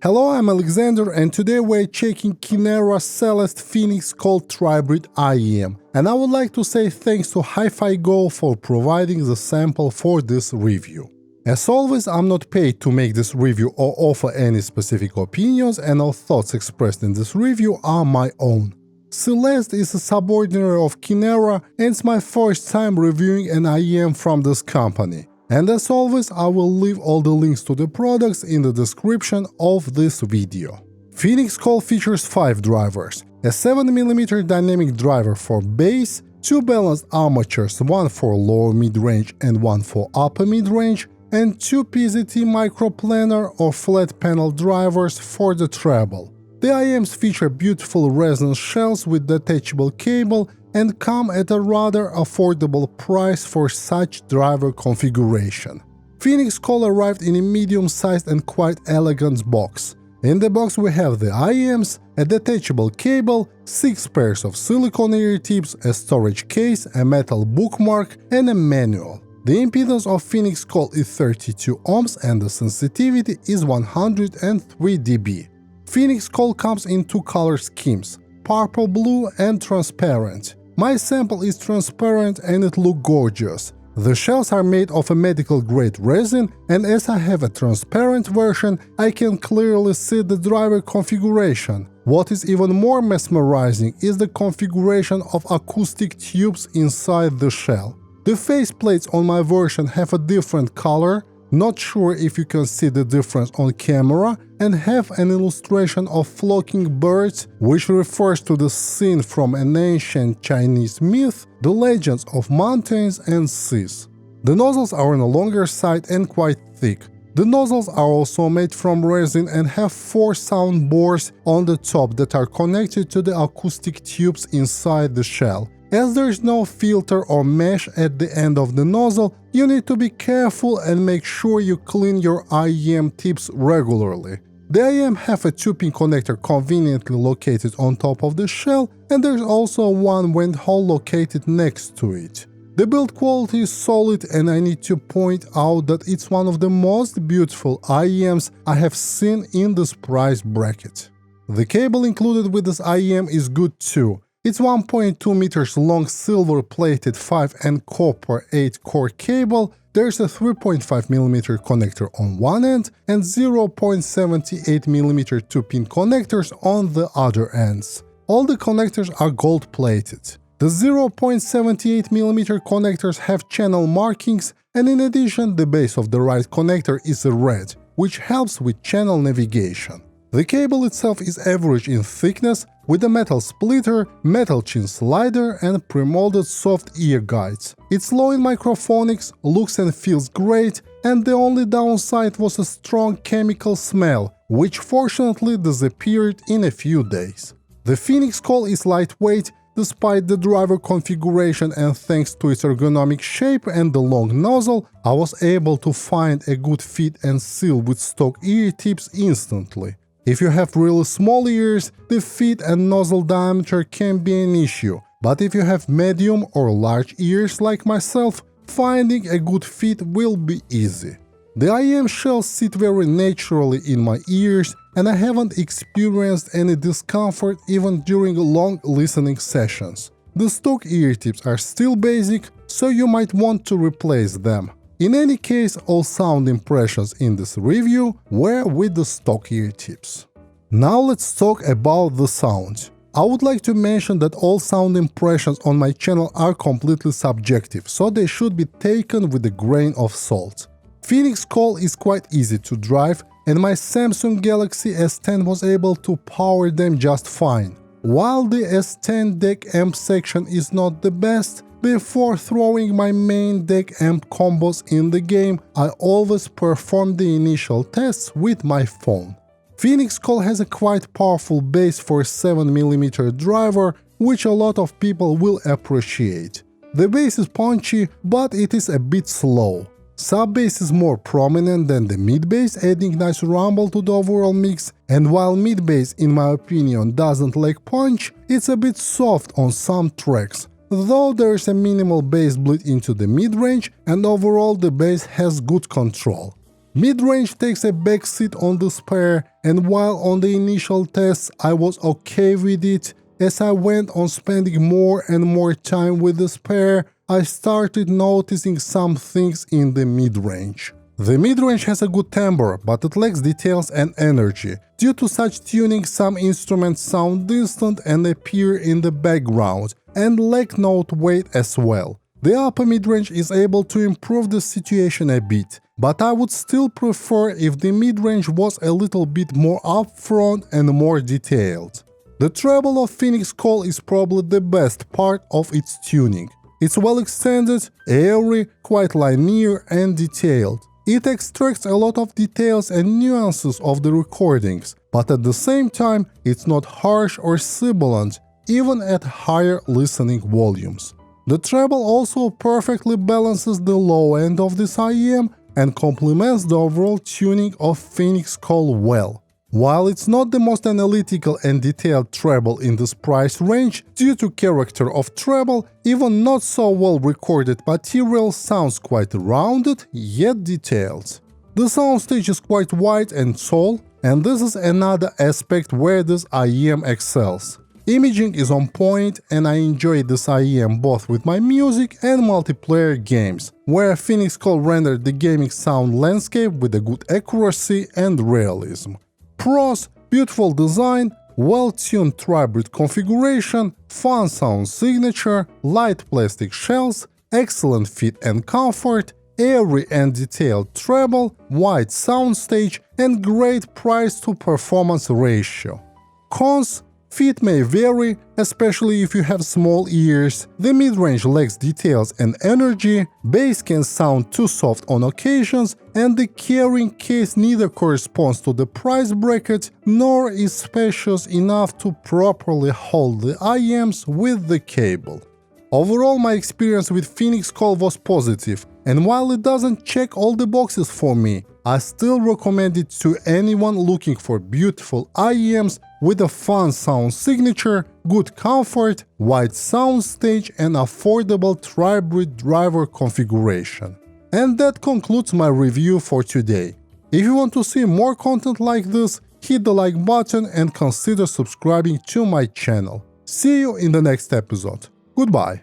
Hello, I'm Alexander, and today we're checking Kinera Celest Phoenixcall tri-brid IEM, and I would like to say thanks to hifigo for providing the sample for this review. As always, I'm not paid to make this review or offer any specific opinions, and all thoughts expressed in this review are my own. Celest is a subordinate of Kinera, and it's my first time reviewing an IEM from this company. And as always, I will leave all the links to the products in the description of this video. Phoenixcall features 5 drivers, a 7mm dynamic driver for bass, 2 balanced armatures, one for lower mid-range and one for upper mid-range, and 2 PZT microplanar or flat panel drivers for the treble. The IEMs feature beautiful resonance shells with detachable cable and come at a rather affordable price for such driver configuration. Phoenixcall arrived in a medium-sized and quite elegant box. In the box we have the IEMs, a detachable cable, 6 pairs of silicone ear tips, a storage case, a metal bookmark, and a manual. The impedance of Phoenixcall is 32 ohms and the sensitivity is 103 dB. Phoenixcall comes in 2 color schemes, purple blue and transparent. My sample is transparent and it looks gorgeous. The shells are made of a medical grade resin, and as I have a transparent version, I can clearly see the driver configuration. What is even more mesmerizing is the configuration of acoustic tubes inside the shell. The faceplates on my version have a different color, not sure if you can see the difference on camera, and have an illustration of flocking birds, which refers to the scene from an ancient Chinese myth, the legends of mountains and seas. The nozzles are on the longer side and quite thick. The nozzles are also made from resin and have 4 sound bores on the top that are connected to the acoustic tubes inside the shell. As there is no filter or mesh at the end of the nozzle, you need to be careful and make sure you clean your IEM tips regularly. The IEM have a 2-pin connector conveniently located on top of the shell, and there's also one vent hole located next to it. The build quality is solid, and I need to point out that it's one of the most beautiful IEMs I have seen in this price bracket. The cable included with this IEM is good too. It's 1.2 meters long silver-plated 5 and copper 8-core cable. There's a 3.5mm connector on one end and 0.78mm 2-pin connectors on the other ends. All the connectors are gold-plated. The 0.78mm connectors have channel markings, and in addition, the base of the right connector is red, which helps with channel navigation. The cable itself is average in thickness, with a metal splitter, metal chin slider, and pre-molded soft ear guides. It's low in microphonics, looks and feels great, and the only downside was a strong chemical smell, which fortunately disappeared in a few days. The Phoenixcall is lightweight, despite the driver configuration, and thanks to its ergonomic shape and the long nozzle, I was able to find a good fit and seal with stock ear tips instantly. If you have really small ears, the fit and nozzle diameter can be an issue, but if you have medium or large ears like myself, finding a good fit will be easy. The IEM shells sit very naturally in my ears, and I haven't experienced any discomfort even during long listening sessions. The stock ear tips are still basic, so you might want to replace them. In any case, all sound impressions in this review were with the stock ear tips. Now let's talk about the sound. I would like to mention that all sound impressions on my channel are completely subjective, so they should be taken with a grain of salt. Phoenixcall is quite easy to drive, and my Samsung Galaxy S10 was able to power them just fine. While the S10 deck amp section is not the best, before throwing my main deck amp combos in the game, I always perform the initial tests with my phone. Phoenixcall has a quite powerful bass for a 7mm driver, which a lot of people will appreciate. The bass is punchy, but it is a bit slow. Sub-bass is more prominent than the mid-bass, adding nice rumble to the overall mix, and while mid-bass in my opinion doesn't lack punch, it's a bit soft on some tracks, though there is a minimal bass bleed into the mid-range, and overall the bass has good control. Mid-range takes a backseat on this pair, and while on the initial tests I was okay with it, as I went on spending more and more time with this pair, I started noticing some things in the mid-range. The mid-range has a good timbre, but it lacks details and energy. Due to such tuning, some instruments sound distant and appear in the background, and lack note weight as well. The upper mid-range is able to improve the situation a bit, but I would still prefer if the mid-range was a little bit more upfront and more detailed. The treble of Phoenixcall is probably the best part of its tuning. It's well extended, airy, quite linear and detailed. It extracts a lot of details and nuances of the recordings, but at the same time it's not harsh or sibilant, even at higher listening volumes. The treble also perfectly balances the low end of this IEM and complements the overall tuning of Phoenixcall well. While it's not the most analytical and detailed treble in this price range, due to character of treble, even not so well recorded material sounds quite rounded yet detailed. The soundstage is quite wide and tall, and this is another aspect where this IEM excels. Imaging is on point, and I enjoy this IEM both with my music and multiplayer games, where Phoenixcall rendered the gaming sound landscape with a good accuracy and realism. Pros: beautiful design, well-tuned tri-brid configuration, fun sound signature, light plastic shells, excellent fit and comfort, airy and detailed treble, wide soundstage, and great price-to-performance ratio. Cons: fit may vary, especially if you have small ears, the mid-range lacks details and energy, bass can sound too soft on occasions, and the carrying case neither corresponds to the price bracket nor is spacious enough to properly hold the IEMs with the cable. Overall, my experience with Phoenixcall was positive, and while it doesn't check all the boxes for me, I still recommend it to anyone looking for beautiful IEMs with a fun sound signature, good comfort, wide soundstage, and affordable tri-brid driver configuration. And that concludes my review for today. If you want to see more content like this, hit the like button and consider subscribing to my channel. See you in the next episode. Goodbye.